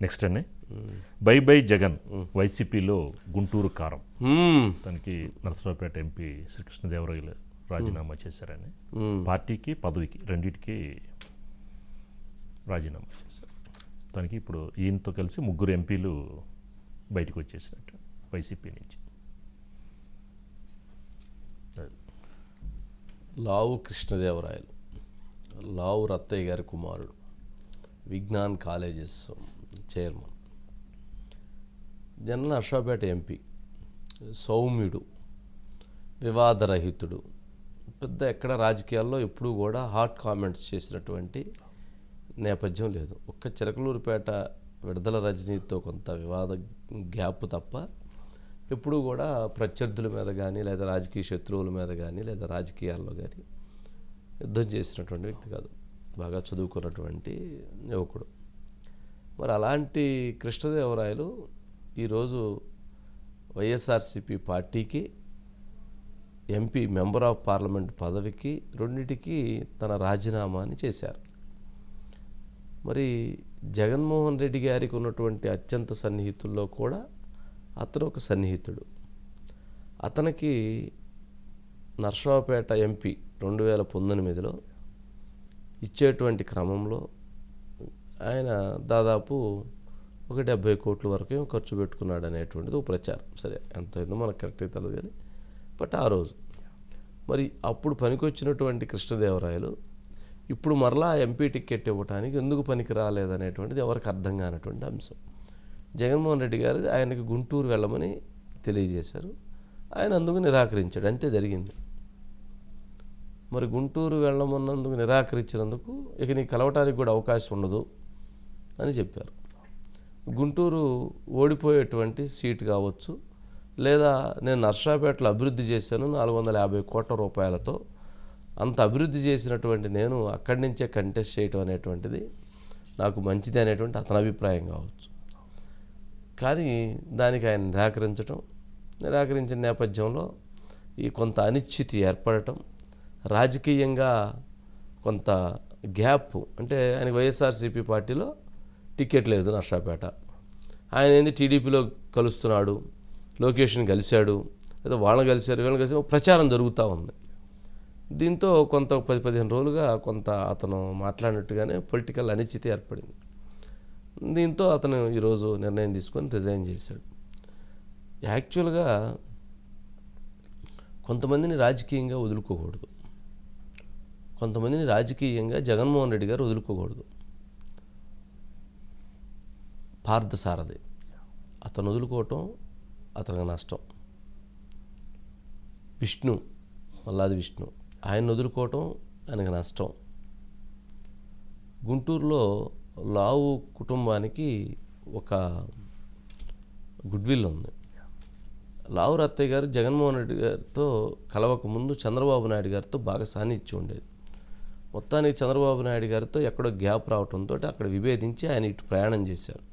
Next అండి by by Jagan వైసీపీలో గుంటూరు కారం. తనకి నరసరావుపేట ఎంపీ శ్రీకృష్ణదేవరాయలు రాజీనామా చేశారని పార్టీకి పదవికి రెండింటికి రాజీనామా చేశారు. తనకి ఇప్పుడు ఈయనతో కలిసి 3 ఎంపీలు బయటకు వచ్చేసినట్టు వైసీపీ నుంచి. లావు కృష్ణదేవరాయలు, లావు రత్తయ్య గారి కుమారుడు, Vignan colleges chairman, general Narsapet MP, సౌమ్యుడు, వివాదరహితుడు, పెద్ద ఎక్కడ రాజకీయాల్లో ఎప్పుడూ కూడా హాట్ కామెంట్స్ చేసినటువంటి నేపథ్యం లేదు. ఒక్క చిలకలూరుపేట విడుదల రజనీతో కొంత వివాద గ్యాప్ తప్ప ఎప్పుడూ కూడా ప్రత్యర్థుల మీద కానీ లేదా రాజకీయ శత్రువుల మీద కానీ లేదా రాజకీయాల్లో కానీ యుద్ధం చేసినటువంటి వ్యక్తి కాదు. బాగా చదువుకున్నటువంటి యువకుడు. మరి అలాంటి కృష్ణదేవరాయలు ఈరోజు వైఎస్ఆర్సీపీ పార్టీకి ఎంపీ మెంబర్ ఆఫ్ పార్లమెంట్ పదవికి రెండింటికి తన రాజీనామాని చేశారు. మరి జగన్మోహన్ రెడ్డి గారికి ఉన్నటువంటి అత్యంత సన్నిహితుల్లో కూడా అతను ఒక సన్నిహితుడు. అతనికి నర్సాపేట ఎంపీ 2019లో ఇచ్చేటువంటి క్రమంలో ఆయన దాదాపు 70 కోట్ల వరకు ఖర్చు పెట్టుకున్నాడు అనేటువంటిది ఒక ప్రచారం. సరే, ఎంత అయిందో మనకు కరెక్ట్గా తెలియదు కానీ బట్ ఆ రోజు మరి అప్పుడు పనికొచ్చినటువంటి కృష్ణదేవరాయలు ఇప్పుడు మరలా ఎంపీ టికెట్ ఇవ్వడానికి ఎందుకు పనికి రాలేదనేటువంటిది ఎవరికి అర్థం కానటువంటి అంశం. జగన్మోహన్ రెడ్డి గారు ఆయనకి గుంటూరు వెళ్ళమని తెలియజేశారు. ఆయన అందుకు నిరాకరించాడు. అంతే జరిగింది. మరి గుంటూరు వెళ్ళమన్నందుకు నిరాకరించినందుకు ఇక నీకు కలవటానికి కూడా అవకాశం ఉండదు అని చెప్పారు. గుంటూరు ఓడిపోయేటువంటి సీటు కావచ్చు, లేదా నేను నర్సాపేటలో అభివృద్ధి చేశాను 450 కోట్ల రూపాయలతో, అంత అభివృద్ధి చేసినటువంటి నేను అక్కడి నుంచే కంటెస్ట్ చేయటం అనేటువంటిది నాకు మంచిది అనేటువంటి అతని అభిప్రాయం కావచ్చు. కానీ దానికి ఆయన నిరాకరించిన నేపథ్యంలో ఈ కొంత అనిశ్చితి ఏర్పడటం, రాజకీయంగా కొంత గ్యాప్, అంటే ఆయన వైఎస్ఆర్సీపీ పార్టీలో టికెట్ లేదు నర్సాపేట, ఆయన ఏంది టీడీపీలో కలుస్తున్నాడు, లోకేష్ని కలిశాడు, లేదా వాళ్ళని కలిశారు వీళ్ళని కలిసి ప్రచారం జరుగుతూ ఉంది. దీంతో కొంత 10-15 రోజులుగా కొంత అతను మాట్లాడినట్టుగానే పొలిటికల్ అనిశ్చితి ఏర్పడింది. దీంతో అతను ఈరోజు నిర్ణయం తీసుకొని రిజైన్ చేశాడు. యాక్చువల్గా కొంతమందిని రాజకీయంగా వదులుకోకూడదు, కొంతమందిని రాజకీయంగా జగన్మోహన్ రెడ్డి గారు వదులుకోకూడదు. పార్థసారథి అతను వదులుకోవటం అతనికి నష్టం. మల్లాది విష్ణు ఆయన వదులుకోవటం ఆయనకు నష్టం. గుంటూరులో లావు కుటుంబానికి ఒక గుడ్విల్ ఉంది. లావు రత్తయ్య గారు జగన్మోహన్ రెడ్డి గారితో కలవక ముందు చంద్రబాబు నాయుడు గారితో బాగా సాన్నిధ్యం ఉండేది. మొత్తానికి చంద్రబాబు నాయుడు గారితో ఎక్కడో గ్యాప్ రావడంతో అక్కడ విభేదించి ఆయన ఇటు ప్రయాణం చేశారు.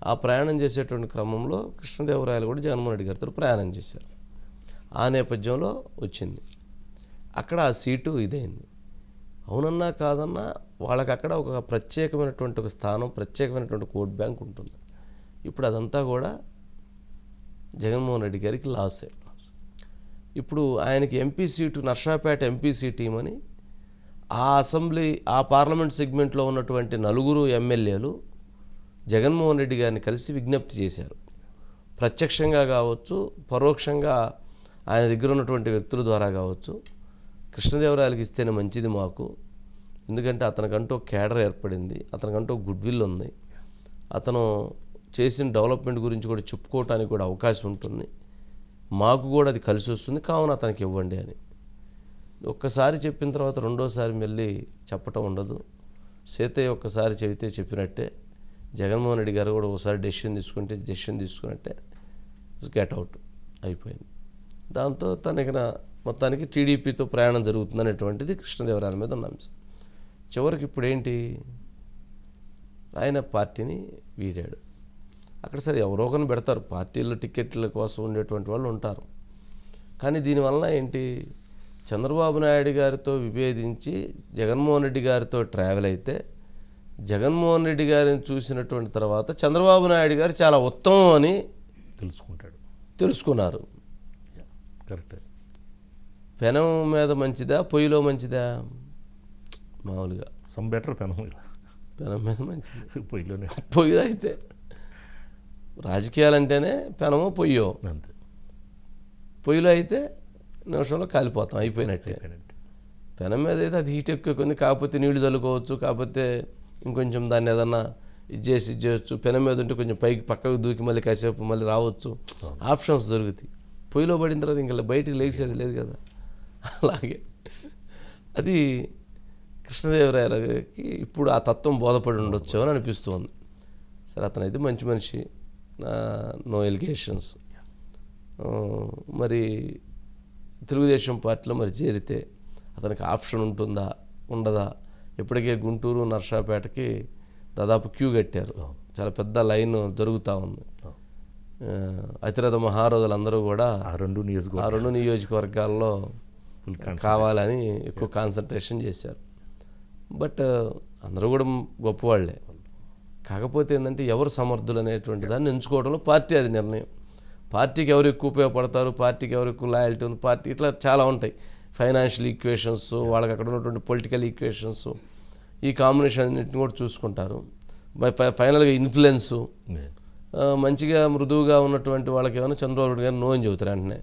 ఆ ప్రయాణం చేసేటువంటి క్రమంలో కృష్ణదేవరాయలు కూడా జగన్మోహన్ రెడ్డి గారితో ప్రయాణం చేశారు. ఆ నేపథ్యంలో వచ్చింది. అక్కడ ఆ సీటు ఇదైంది. అవునన్నా కాదన్నా వాళ్ళకి అక్కడ ఒక ప్రత్యేకమైనటువంటి ఒక స్థానం, ప్రత్యేకమైనటువంటి ఓట్ బ్యాంక్ ఉంటుంది. ఇప్పుడు అదంతా కూడా జగన్మోహన్ రెడ్డి గారికి లాసే. ఇప్పుడు ఆయనకి MP seat Narsapeta MP seat ఇవ్వమని ఆ పార్లమెంట్ సెగ్మెంట్లో ఉన్నటువంటి 4 ఎమ్మెల్యేలు జగన్మోహన్ రెడ్డి గారిని కలిసి విజ్ఞప్తి చేశారు. ప్రత్యక్షంగా కావచ్చు, పరోక్షంగా ఆయన దగ్గర ఉన్నటువంటి వ్యక్తుల ద్వారా కావచ్చు, కృష్ణదేవరాయలకి ఇస్తేనే మంచిది మాకు, ఎందుకంటే అతనికంటూ కేడర్ ఏర్పడింది, అతనికంటూ గుడ్విల్ ఉంది, అతను చేసిన డెవలప్మెంట్ గురించి కూడా చెప్పుకోవటానికి కూడా అవకాశం ఉంటుంది, మాకు కూడా అది కలిసి వస్తుంది, కావున అతనికి ఇవ్వండి అని. ఒక్కసారి చెప్పిన తర్వాత రెండోసారి మళ్ళీ చెప్పటం ఉండదు. సీతయ్య ఒక్కసారి చెబితే చెప్పినట్టే, జగన్మోహన్ రెడ్డి గారు కూడా ఒకసారి డెసిషన్ తీసుకున్నట్టే గెట్ అవుట్ అయిపోయింది. దాంతో తనకి మొత్తానికి టీడీపీతో ప్రయాణం జరుగుతుందనేటువంటిది కృష్ణదేవరాయల మీద ఉన్న అంశం. చివరికి ఇప్పుడు ఏంటి, ఆయన పార్టీని వీడాడు. అక్కడ సరే ఎవరో ఒకరిని పెడతారు, పార్టీల్లో టికెట్ల కోసం ఉండేటువంటి వాళ్ళు ఉంటారు. కానీ దీనివల్ల ఏంటి, చంద్రబాబు నాయుడు గారితో విభేదించి జగన్మోహన్ రెడ్డి గారితో ట్రావెల్ అయితే జగన్మోహన్ రెడ్డి గారిని చూసినటువంటి తర్వాత చంద్రబాబు నాయుడు గారు చాలా ఉత్తమం అని తెలుసుకున్నారు. కరెక్ట్. పెనం మీద మంచిదా పొయ్యిలో మంచిదా? మామూలుగా సమ్ బెటర్ పెనం మీద మంచిది. పొయ్యిలోనే. పొయ్యిలో అయితే రాజకీయాలంటేనే పెనమో పొయ్యో, అంతే. పొయ్యిలో అయితే నిమిషంలో కాలిపోతాం, అయిపోయినట్టే. పెనం మీద అయితే అది హీట్ ఎక్కువ కొంది, కాకపోతే నీళ్లు చల్లుకోవచ్చు, కాకపోతే ఇంకొంచెం దాన్ని ఏదన్నా ఇది చేయొచ్చు. పెనం మీద ఉంటే కొంచెం పైకి పక్కకు దూకి మళ్ళీ కాసేపు మళ్ళీ రావచ్చు, ఆప్షన్స్ దొరుకుతాయి. పొయ్యిలో పడిన తర్వాత ఇంకా బయటికి లేచేది లేదు కదా. అలాగే అది కృష్ణదేవరాయలకి ఇప్పుడు ఆ తత్వం బోధపడి ఉండొచ్చు అని అనిపిస్తుంది. సరే, అతనైతే మంచి మనిషి, నో ఎలిగేషన్స్. మరి తెలుగుదేశం పార్టీలో మరి చేరితే అతనికి ఆప్షన్ ఉంటుందా ఉండదా? ఇప్పటికే గుంటూరు నర్సాపేటకి దాదాపు క్యూ కట్టారు, చాలా పెద్ద లైన్ జరుగుతూ ఉంది. అతిరథ మహారోజులందరూ కూడా ఆ రెండు నియోజకవర్గాల్లో కావాలని ఎక్కువ కాన్సన్ట్రేషన్ చేశారు. బట్ అందరూ కూడా గొప్పవాళ్లే. కాకపోతే ఏంటంటే ఎవరు సమర్థులు అనేటువంటి దాన్ని ఎంచుకోవడంలో పార్టీ అది నిర్ణయం. పార్టీకి ఎవరు ఎక్కువ ఉపయోగపడతారు, పార్టీకి ఎవరు ఎక్కువ లాయల్టీ ఉంది, పార్టీ ఇట్లా చాలా ఉంటాయి. ఫైనాన్షియల్ ఈక్వేషన్స్, వాళ్ళకి అక్కడ ఉన్నటువంటి పొలిటికల్ ఈక్వేషన్స్, ఈ కాంబినేషన్ అన్నింటిని కూడా చూసుకుంటారు. ఫైనల్గా ఇన్ఫ్లుయెన్సు, మంచిగా మృదువుగా ఉన్నటువంటి వాళ్ళకి ఏమైనా చంద్రబాబు నాయుడు గారు నో అని చెబుతారు. వెంటనే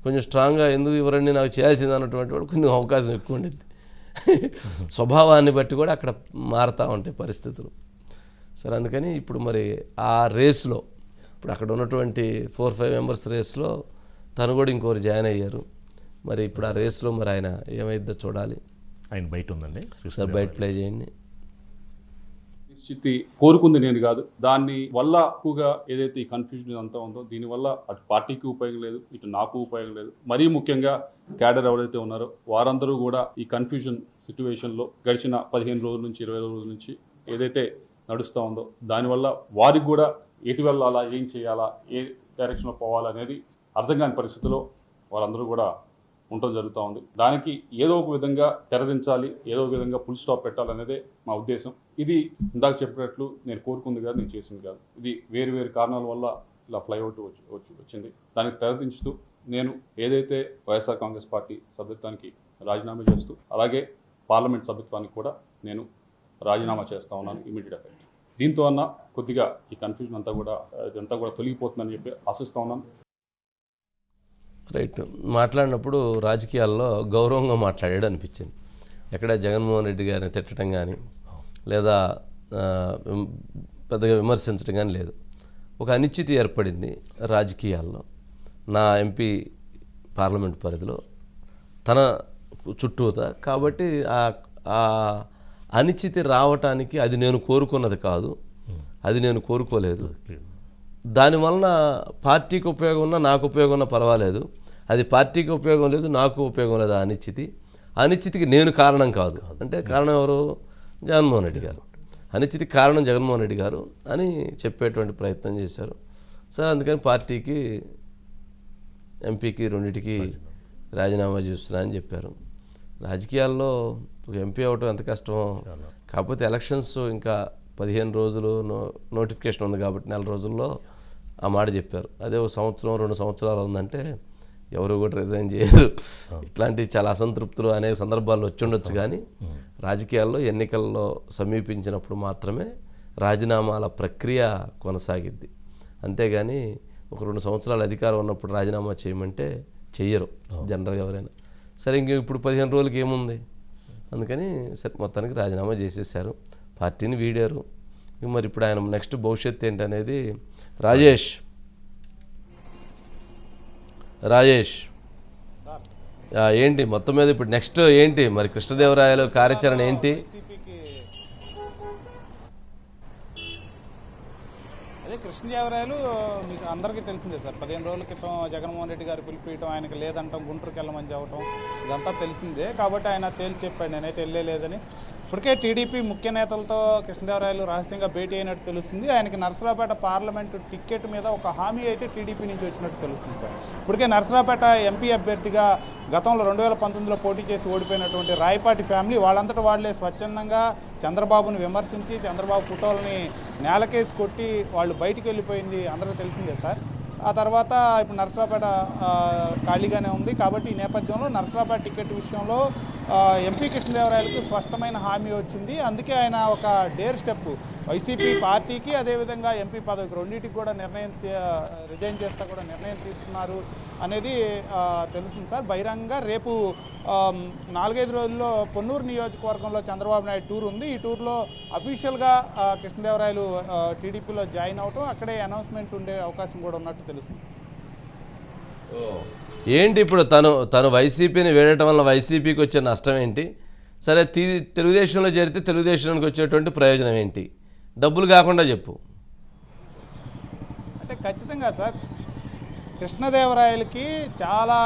కొంచెం స్ట్రాంగ్గా ఎందుకు ఇవన్నీ నాకు చేయాల్సింది అన్నటువంటి వాళ్ళు కొంచెం అవకాశం ఎక్కువ ఉండేది. స్వభావాన్ని బట్టి కూడా అక్కడ మారుతూ ఉంటాయి పరిస్థితులు. సరే, అందుకని ఇప్పుడు మరి ఆ రేస్లో ఇప్పుడు అక్కడ ఉన్నటువంటి 4-5 మెంబర్స్ రేస్లో తను కూడా ఇంకోరు జాయిన్ అయ్యారు. మరి ఇప్పుడు ఆ రేస్లో మరి ఆయన ఏమైద్దో చూడాలి. ఆయన బయట ఉందండి సార్, బయట ప్లే చేయండి. నిశ్చితి కోరుకుంది నేను కాదు, దాన్ని వల్ల ఎక్కువగా ఏదైతే ఈ కన్ఫ్యూజన్ అంతా ఉందో దీనివల్ల అటు పార్టీకి ఉపయోగం లేదు, ఇటు నాకు ఉపయోగం లేదు. మరీ ముఖ్యంగా క్యాడర్ ఎవరైతే ఉన్నారో వారందరూ కూడా ఈ కన్ఫ్యూజన్ సిచ్యువేషన్లో గడిచిన 15 రోజుల నుంచి 20 రోజుల నుంచి ఏదైతే నడుస్తూ ఉందో దానివల్ల వారికి కూడా ఎటు వెళ్ళాలా, ఏం చేయాలా, ఏ డైరెక్షన్లో పోవాలనేది అర్థం కాని పరిస్థితిలో వాళ్ళందరూ కూడా ఉండటం జరుగుతూ ఉంది. దానికి ఏదో ఒక విధంగా తెరదించాలి, ఏదో ఒక విధంగా ఫుల్ స్టాప్ పెట్టాలనేదే మా ఉద్దేశం. ఇది ఇందాక చెప్పినట్లు నేను కోరుకుంది కాదు, నేను చేసింది కాదు. ఇది వేరు వేరు కారణాల వల్ల ఇలా ఫ్లైఅవుట్ వచ్చింది. దానికి తెరదించుతూ నేను ఏదైతే వైఎస్ఆర్ కాంగ్రెస్ పార్టీ సభ్యత్వానికి రాజీనామా చేస్తూ అలాగే పార్లమెంట్ సభ్యత్వానికి కూడా నేను రాజీనామా చేస్తూ ఉన్నాను ఇమీడియట్ ఎఫెక్ట్. దీంతో అన్న కొద్దిగా ఈ కన్ఫ్యూజన్ అంతా కూడా తొలగిపోతుందని చెప్పి ఆశిస్తూ ఉన్నాను. రైట్. మాట్లాడినప్పుడు రాజకీయాల్లో గౌరవంగా మాట్లాడాడు అనిపించింది. ఎక్కడ జగన్మోహన్ రెడ్డి గారిని తిట్టడం కానీ లేదా పెద్దగా విమర్శించడం కానీ లేదు. ఒక అనిశ్చితి ఏర్పడింది రాజకీయాల్లో. నా ఎంపీ పార్లమెంట్ పరిధిలో తన చుట్టూత కాబట్టి ఆ అనిశ్చితి రావటానికి అది నేను కోరుకున్నది కాదు, అది నేను కోరుకోలేదు. దానివలన పార్టీకి ఉపయోగం ఉన్నా నాకు ఉపయోగం ఉన్నా పర్వాలేదు, అది పార్టీకి ఉపయోగం లేదు నాకు ఉపయోగం లేదు. ఆ అనిశ్చితికి నేను కారణం కాదు. అంటే కారణం ఎవరు? జగన్మోహన్ రెడ్డి గారు. అనిశ్చితికి కారణం జగన్మోహన్ రెడ్డి గారు అని చెప్పేటువంటి ప్రయత్నం చేశారు. సరే, అందుకని పార్టీకి ఎంపీకి రెండింటికి రాజీనామా చేస్తున్నా అని చెప్పారు. రాజకీయాల్లో ఒక ఎంపీ అవ్వటం ఎంత కష్టమో. కాకపోతే ఎలక్షన్స్ ఇంకా 15 రోజులు నోటిఫికేషన్ ఉంది కాబట్టి 4 రోజుల్లో ఆ మాట చెప్పారు. అదే ఒక 1-2 సంవత్సరాలు ఉందంటే ఎవరు కూడా రిజైన్ చేయరు. ఇట్లాంటి చాలా అసంతృప్తులు అనేక సందర్భాల్లో వచ్చి ఉండొచ్చు. కానీ రాజకీయాల్లో ఎన్నికల్లో సమీపించినప్పుడు మాత్రమే రాజీనామాల ప్రక్రియ కొనసాగిద్ది. అంతేగాని ఒక 2 సంవత్సరాలు అధికారం ఉన్నప్పుడు రాజీనామా చేయమంటే చెయ్యరు జనరల్గా ఎవరైనా. సరే, ఇంక ఇప్పుడు 15 రోజులకి ఏముంది, అందుకని సరే మొత్తానికి రాజీనామా చేసేసారు, పార్టీని వీడారు. మరి ఇప్పుడు ఆయన నెక్స్ట్ భవిష్యత్తు ఏంటనేది రాజేష్ ఏంటి మొత్తం మీద ఇప్పుడు నెక్స్ట్ ఏంటి మరి కృష్ణదేవరాయలు కార్యాచరణ ఏంటి? అదే కృష్ణదేవరాయలు మీకు అందరికీ తెలిసిందే సార్. 15 రోజుల క్రితం జగన్మోహన్ రెడ్డి గారు పిలిపియటం, ఆయనకి లేదంటాం, గుంటూరుకి వెళ్ళమని చెప్పటం, ఇదంతా తెలిసిందే. కాబట్టి ఆయన తేల్చి చెప్పాడు, నేనైతే వెళ్ళలేదని. ఇప్పటికే టీడీపీ ముఖ్య నేతలతో కృష్ణదేవరాయలు రహస్యంగా భేటీ అయినట్టు తెలుస్తుంది. ఆయనకి నరసరావుపేట పార్లమెంటు టికెట్ మీద ఒక హామీ అయితే టీడీపీ నుంచి వచ్చినట్టు తెలుస్తుంది సార్. ఇప్పటికే నరసరావుపేట ఎంపీ అభ్యర్థిగా గతంలో 2019లో పోటీ చేసి ఓడిపోయినటువంటి రాయపాటి ఫ్యామిలీ వాళ్ళంతటా వాళ్ళే స్వచ్ఛందంగా చంద్రబాబును విమర్శించి చంద్రబాబు ఫోటోలని నేలకేసి కొట్టి వాళ్ళు బయటికి వెళ్ళిపోయింది అందరికీ తెలిసిందే సార్. ఆ తర్వాత ఇప్పుడు నరసరావుపేట ఖాళీగానే ఉంది కాబట్టి ఈ నేపథ్యంలో నరసరావుపేట టికెట్ విషయంలో ఎంపీ కృష్ణదేవరాయలకు స్పష్టమైన హామీ వచ్చింది. అందుకే ఆయన ఒక డేర్ స్టెప్ వైసీపీ పార్టీకి అదేవిధంగా ఎంపీ పదవికి రెండింటికి కూడా రిజైన్ చేస్తా కూడా నిర్ణయం తీసుకున్నారు అనేది తెలుస్తుంది సార్. బహిరంగంగా రేపు 4-5 రోజుల్లో పొన్నూరు నియోజకవర్గంలో చంద్రబాబు నాయుడు టూర్ ఉంది. ఈ టూర్లో అఫీషియల్గా కృష్ణదేవరాయలు టీడీపీలో జాయిన్ అవటం అక్కడే అనౌన్స్మెంట్ ఉండే అవకాశం కూడా ఉన్నట్టు తెలుస్తుంది. ఏంటి ఇప్పుడు తను వైసీపీని వేయడం వల్ల వైసీపీకి వచ్చే నష్టం ఏంటి? సరే తెలుగుదేశంలో చేరితే తెలుగుదేశానికి వచ్చేటువంటి ప్రయోజనం ఏంటి? డబ్బులు కాకుండా చెప్పు. అంటే ఖచ్చితంగా సార్ కృష్ణదేవరాయలకి చాలా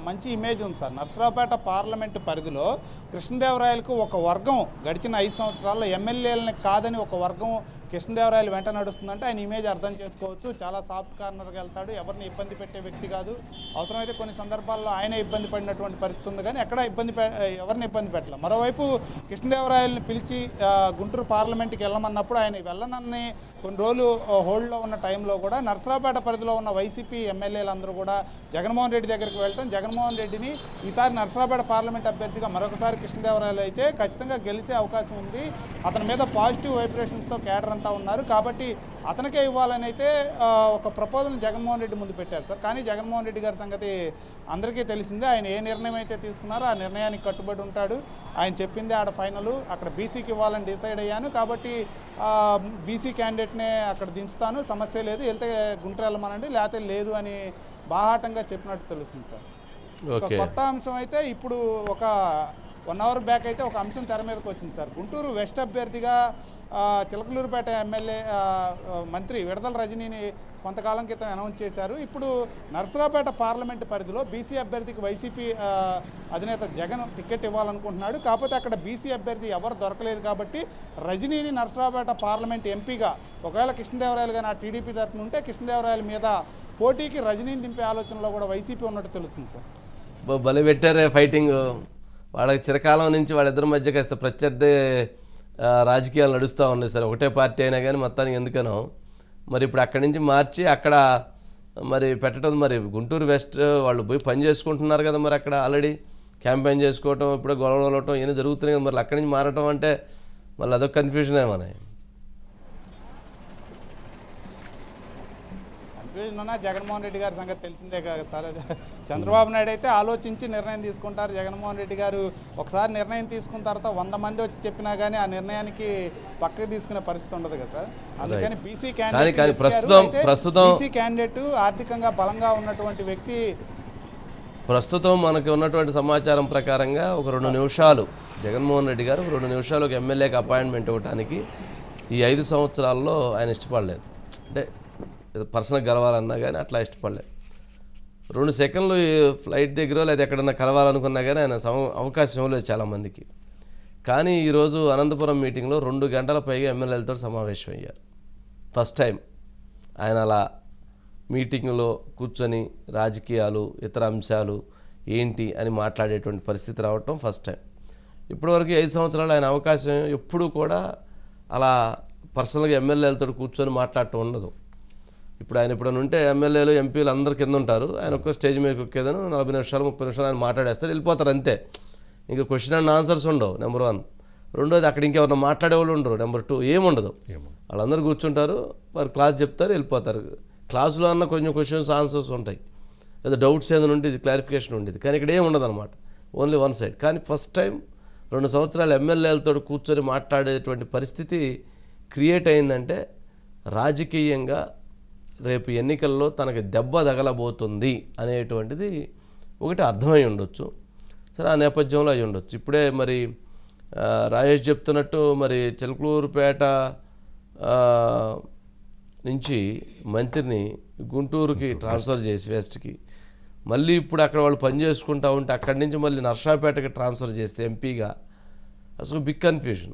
మంచి ఇమేజ్ ఉంది సార్. నరసరావుపేట పార్లమెంటు పరిధిలో కృష్ణదేవరాయలకు ఒక వర్గం గడిచిన 5 సంవత్సరాల్లో ఎమ్మెల్యేలని కాదని ఒక వర్గం కృష్ణదేవరాయలు వెంట నడుస్తుందంటే ఆయన ఇమేజ్ అర్థం చేసుకోవచ్చు. చాలా సాఫ్ట్ కార్నర్కి వెళ్తాడు, ఎవరిని ఇబ్బంది పెట్టే వ్యక్తి కాదు. అవసరమైతే కొన్ని సందర్భాల్లో ఆయనే ఇబ్బంది పడినటువంటి పరిస్థితి ఉంది, కానీ ఎక్కడ ఎవరిని ఇబ్బంది పెట్టాలి. మరోవైపు కృష్ణదేవరాయలని పిలిచి గుంటూరు పార్లమెంట్కి వెళ్ళమన్నప్పుడు ఆయన వెళ్ళనని కొన్ని రోజులు హోల్డ్లో ఉన్న టైంలో కూడా నరసరావుపేట పరిధిలో ఉన్న వైసీపీ ఎమ్మెల్యేలందరూ కూడా జగన్మోహన్ రెడ్డి దగ్గరికి వెళ్ళటం, జగన్మోహన్ రెడ్డిని ఈసారి నరసరావుపేట పార్లమెంట్ అభ్యర్థిగా మరొకసారి కృష్ణదేవరాయలు అయితే ఖచ్చితంగా గెలిచే అవకాశం ఉంది, అతని మీద పాజిటివ్ వైబ్రేషన్స్తో కేడర్ అంతా ఉన్నారు కాబట్టి అతనికే ఇవ్వాలని అయితే ఒక ప్రపోజల్ జగన్మోహన్ రెడ్డి ముందు పెట్టారు సార్. కానీ జగన్మోహన్ రెడ్డి గారి సంగతి అందరికీ తెలిసిందే. ఆయన ఏ నిర్ణయం అయితే తీసుకున్నారో ఆ నిర్ణయానికి కట్టుబడి ఉంటాడు. ఆయన చెప్పిందే ఆడ ఫైనల్. అక్కడ బీసీకి ఇవ్వాలని డిసైడ్ అయ్యాను కాబట్టి బీసీ క్యాండిడేట్నే అక్కడ దించుతాను, సమస్య లేదు, వెళ్తే గుంటూరు వెళ్ళమనండి లేకపోతే లేదు అని బాహాటంగా చెప్పినట్టు తెలుస్తుంది సార్. కొత్త అంశం అయితే ఇప్పుడు ఒక 1 అవర్ బ్యాక్ అయితే ఒక అంశం తెర మీదకి వచ్చింది సార్. గుంటూరు వెస్ట్ అభ్యర్థిగా చిలకలూరుపేట ఎమ్మెల్యే మంత్రి విడదల రజనీని కొంతకాలం క్రితం అనౌన్స్ చేశారు. ఇప్పుడు నరసరావుపేట పార్లమెంటు పరిధిలో బీసీ అభ్యర్థికి వైసీపీ అధినేత జగన్ టికెట్ ఇవ్వాలనుకుంటున్నాడు. కాకపోతే అక్కడ బీసీ అభ్యర్థి ఎవరు దొరకలేదు కాబట్టి రజనీని నరసరావుపేట పార్లమెంట్ ఎంపీగా ఒకవేళ కృష్ణదేవరాయలు కానీ ఆ టీడీపీ తరఫున ఉంటే కృష్ణదేవరాయల మీద పోటీకి రజనీని దింపే ఆలోచనలో కూడా వైసీపీ ఉన్నట్టు తెలుస్తుంది సార్. బలి పెట్టారే ఫైటింగ్. వాళ్ళకి చిరకాలం నుంచి వాళ్ళిద్దరి మధ్య కాస్త ప్రత్యర్థి రాజకీయాలు నడుస్తూ ఉన్నాయి సార్. ఒకటే పార్టీ అయినా కానీ మొత్తానికి ఎందుకనో మరి ఇప్పుడు అక్కడి నుంచి మార్చి అక్కడ మరి పెట్టడం, మరి గుంటూరు వెస్ట్ వాళ్ళు పోయి పని చేసుకుంటున్నారు కదా, మరి అక్కడ ఆల్రెడీ క్యాంపెయిన్ చేసుకోవటం, ఇప్పుడు గొడవలు వెళ్ళటం ఇవన్నీ జరుగుతున్నాయి కదా, మరి అక్కడి నుంచి మారటం అంటే మళ్ళీ అదొక కన్ఫ్యూజన్ ఏమన్నా. జగన్మోహన్ రెడ్డి గారి సంగతి తెలిసిందే కదా సార్. చంద్రబాబు నాయుడు అయితే ఆలోచించి నిర్ణయం తీసుకుంటారు. జగన్మోహన్ రెడ్డి గారు ఒకసారి నిర్ణయం తీసుకున్న తర్వాత 100 మంది వచ్చి చెప్పినా కానీ ఆ నిర్ణయానికి పక్కకు తీసుకునే పరిస్థితి ఉండదు కదా సార్. అందుకని బీసీ క్యాండిడేట్ ఆర్థికంగా బలంగా ఉన్నటువంటి వ్యక్తి ప్రస్తుతం మనకి ఉన్నటువంటి సమాచారం ప్రకారంగా ఒక 2 నిమిషాలు జగన్మోహన్ రెడ్డి గారు 2 నిమిషాలు ఒక ఎమ్మెల్యేకి అపాయింట్మెంట్ ఇవ్వడానికి ఈ 5 సంవత్సరాల్లో ఆయన ఇష్టపడలేదు. అంటే పర్సనల్ గెలవాలన్నా కానీ అట్లా ఇష్టపడలేదు. 2 సెకండ్లు ఫ్లైట్ దగ్గర లేదా ఎక్కడన్నా కలవాలనుకున్నా కానీ ఆయన అవకాశం ఇవ్వలేదు చాలామందికి. కానీ ఈరోజు అనంతపురం మీటింగ్లో 2 గంటల పైగా ఎమ్మెల్యేలతో సమావేశం అయ్యారు. ఫస్ట్ టైం ఆయన అలా మీటింగ్లో కూర్చొని రాజకీయాలు ఇతర అంశాలు ఏంటి అని మాట్లాడేటువంటి పరిస్థితి రావటం ఫస్ట్ టైం. ఇప్పటివరకు 5 సంవత్సరాలు ఆయన అవకాశం ఎప్పుడూ కూడా అలా పర్సనల్గా ఎమ్మెల్యేలతో కూర్చొని మాట్లాడటం ఉండదు. ఇప్పుడు ఆయన ఎప్పుడైనా ఉంటే ఎమ్మెల్యేలు ఎంపీలు అందరు కింద ఉంటారు, ఆయన ఒక్క స్టేజ్ మీద ఎక్కేదను 40 నిమిషాలు 30 నిమిషాలు ఆయన మాట్లాడేస్తారు, వెళ్ళిపోతారు అంతే. ఇంకా క్వశ్చన్ అండ్ ఆన్సర్స్ ఉండవు నెంబర్ 1. రెండోది అక్కడ ఇంకెవరైనా మాట్లాడేవాళ్ళు ఉండరు. నెంబర్ 2 ఏముండదు. వాళ్ళందరూ కూర్చుంటారు, వారు క్లాస్ చెప్తారు, వెళ్ళిపోతారు. క్లాసులో అన్న కొంచెం క్వశ్చన్స్ ఆన్సర్స్ ఉంటాయి, లేదా డౌట్స్ ఏదైనా ఉండేది, క్లారిఫికేషన్ ఉండేది. కానీ ఇక్కడ ఏమి ఉండదు అనమాట, ఓన్లీ వన్ సైడ్. కానీ ఫస్ట్ టైం 2 సంవత్సరాలు ఎమ్మెల్యేలతో కూర్చొని మాట్లాడేటువంటి పరిస్థితి క్రియేట్ అయిందంటే రాజకీయంగా రేపు ఎన్నికల్లో తనకి దెబ్బ తగలబోతుంది అనేటువంటిది ఒకటి అర్థమై ఉండొచ్చు. సరే, ఆ నేపథ్యంలో అయి ఉండొచ్చు. ఇప్పుడే మరి రాజేష్ చెప్తున్నట్టు మరి చిలకలూరుపేట నుంచి మంత్రిని గుంటూరుకి ట్రాన్స్ఫర్ చేసి వెస్ట్కి, మళ్ళీ ఇప్పుడు అక్కడ వాళ్ళు పని చేసుకుంటా ఉంటే అక్కడి నుంచి మళ్ళీ నర్సాపేటకి ట్రాన్స్ఫర్ చేస్తే ఎంపీగా అసలు బిగ్ కన్ఫ్యూజన్.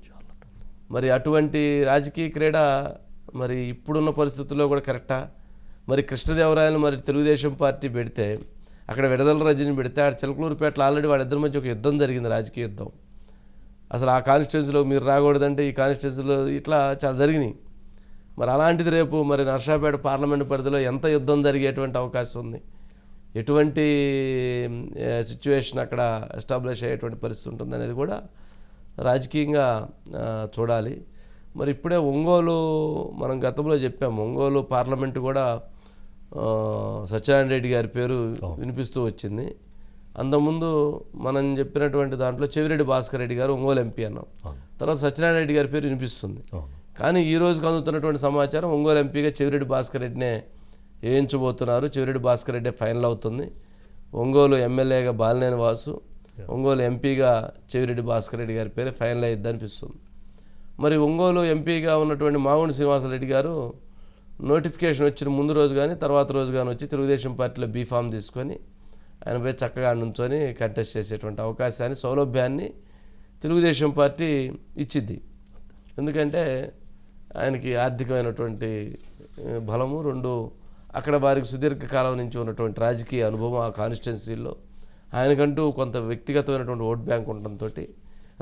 మరి అటువంటి రాజకీయ క్రీడ మరి ఇప్పుడున్న పరిస్థితుల్లో కూడా కరెక్టా? మరి కృష్ణదేవరాయలు మరి తెలుగుదేశం పార్టీ పెడితే, అక్కడ విడదల రజని పెడితే, ఆడ చిలకలూరుపేటలో ఆల్రెడీ వాళ్ళిద్దరి మధ్య ఒక యుద్ధం జరిగింది, రాజకీయ యుద్ధం. అసలు ఆ కాన్స్టిట్యున్సీలో మీరు రాకూడదంటే ఈ కాన్స్టిట్యున్సీలో ఇట్లా చాలా జరిగినాయి. మరి అలాంటిది రేపు మరి నర్సాపేట పార్లమెంటు పరిధిలో ఎంత యుద్ధం జరిగేటువంటి అవకాశం ఉంది, ఎటువంటి సిచ్యువేషన్ అక్కడ ఎస్టాబ్లిష్ అయ్యేటువంటి పరిస్థితి ఉంటుంది అనేది కూడా రాజకీయంగా చూడాలి. మరి ఇప్పుడే ఒంగోలు మనం గతంలో చెప్పాము, ఒంగోలు పార్లమెంటు కూడా సత్యనారాయణ రెడ్డి గారి పేరు వినిపిస్తూ వచ్చింది. అంతకుముందు మనం చెప్పినటువంటి దాంట్లో చెవిరెడ్డి భాస్కర్ రెడ్డి గారు ఒంగోలు ఎంపీ అన్నాం, తర్వాత సత్యనారాయణ రెడ్డి గారి పేరు వినిపిస్తుంది. కానీ ఈ రోజుకు అందుతున్నటువంటి సమాచారం ఒంగోలు ఎంపీగా చెవిరెడ్డి భాస్కర్ రెడ్డినే వేయించబోతున్నారు. చెవిరెడ్డి భాస్కర్ రెడ్డి ఫైనల్ అవుతుంది. ఒంగోలు ఎమ్మెల్యేగా బాలినేని వాసు, ఒంగోలు ఎంపీగా చెవిరెడ్డి భాస్కర్ రెడ్డి గారి పేరు ఫైనల్ అయ్యిద్ది అనిపిస్తుంది. మరి ఒంగోలు ఎంపీగా ఉన్నటువంటి మాగుండి శ్రీనివాసరెడ్డి గారు నోటిఫికేషన్ వచ్చిన ముందు రోజు కానీ తర్వాత రోజు కానీ వచ్చి తెలుగుదేశం పార్టీలో బీఫామ్ తీసుకొని ఆయన పోయి చక్కగా నుంచొని కంటెస్ట్ చేసేటువంటి అవకాశాన్ని, సౌలభ్యాన్ని తెలుగుదేశం పార్టీ ఇచ్చిద్ది. ఎందుకంటే ఆయనకి ఆర్థికమైనటువంటి బలము, రెండు అక్కడ వారికి సుదీర్ఘకాలం నుంచి ఉన్నటువంటి రాజకీయ అనుభవం ఆ కాన్స్టిట్యున్సీల్లో, ఆయనకంటూ కొంత వ్యక్తిగతమైనటువంటి ఓట్ బ్యాంక్ ఉండడంతో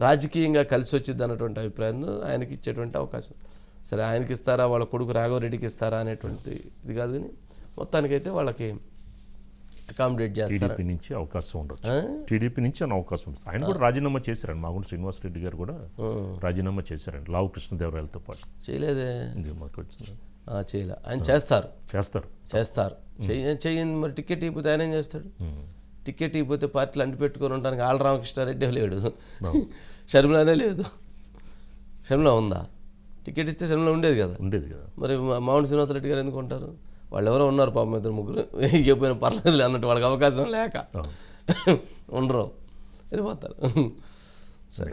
రాజకీయంగా కలిసి వచ్చింది అన్నటువంటి అభిప్రాయం ఆయనకి ఇచ్చేటువంటి అవకాశం. సరే ఆయనకి ఇస్తారా, వాళ్ళ కొడుకు రాఘవరెడ్డికి ఇస్తారా అనేటువంటి ఇది కాదు, కానీ మొత్తానికైతే వాళ్ళకి అకామిడేట్ చేస్తారు. టీడీపీ నుంచి అవకాశం ఉండొచ్చు, టీడీపీ నుంచి అని అవకాశం ఉంటుంది. ఆయన కూడా రాజీనామా చేశారండి, మాగుంటి శ్రీనివాసరెడ్డి గారు కూడా రాజీనామా చేశారండి లావు కృష్ణదేవరాయలతో పాటు. చేయలేదే, మాకు వచ్చింది చేయలే. ఆయన చేస్తారు చెయ్యండి. మరి టికెట్ ఇవ్వకపోతే ఆయన ఏం చేస్తాడు? టికెట్ ఇవ్వకపోతే పార్టీలు అంటి పెట్టుకొని ఉండడానికి ఆళ్ళ రామకృష్ణారెడ్డి లేడు, షర్మిలానే లేదు. షర్మిల ఉందా? టికెట్ ఇస్తే షర్మిల ఉండేది కదా. మరి మాగుంటి శ్రీనివాసరెడ్డి గారు ఎందుకు ఉంటారు? వాళ్ళు ఎవరో ఉన్నారు పాపం, ఇద్దరు ముగ్గురు ఇవ్వకపోయిన పర్లేదు అన్నట్టు, వాళ్ళకి అవకాశం లేక ఉండరు, వెళ్ళిపోతారు. సరే.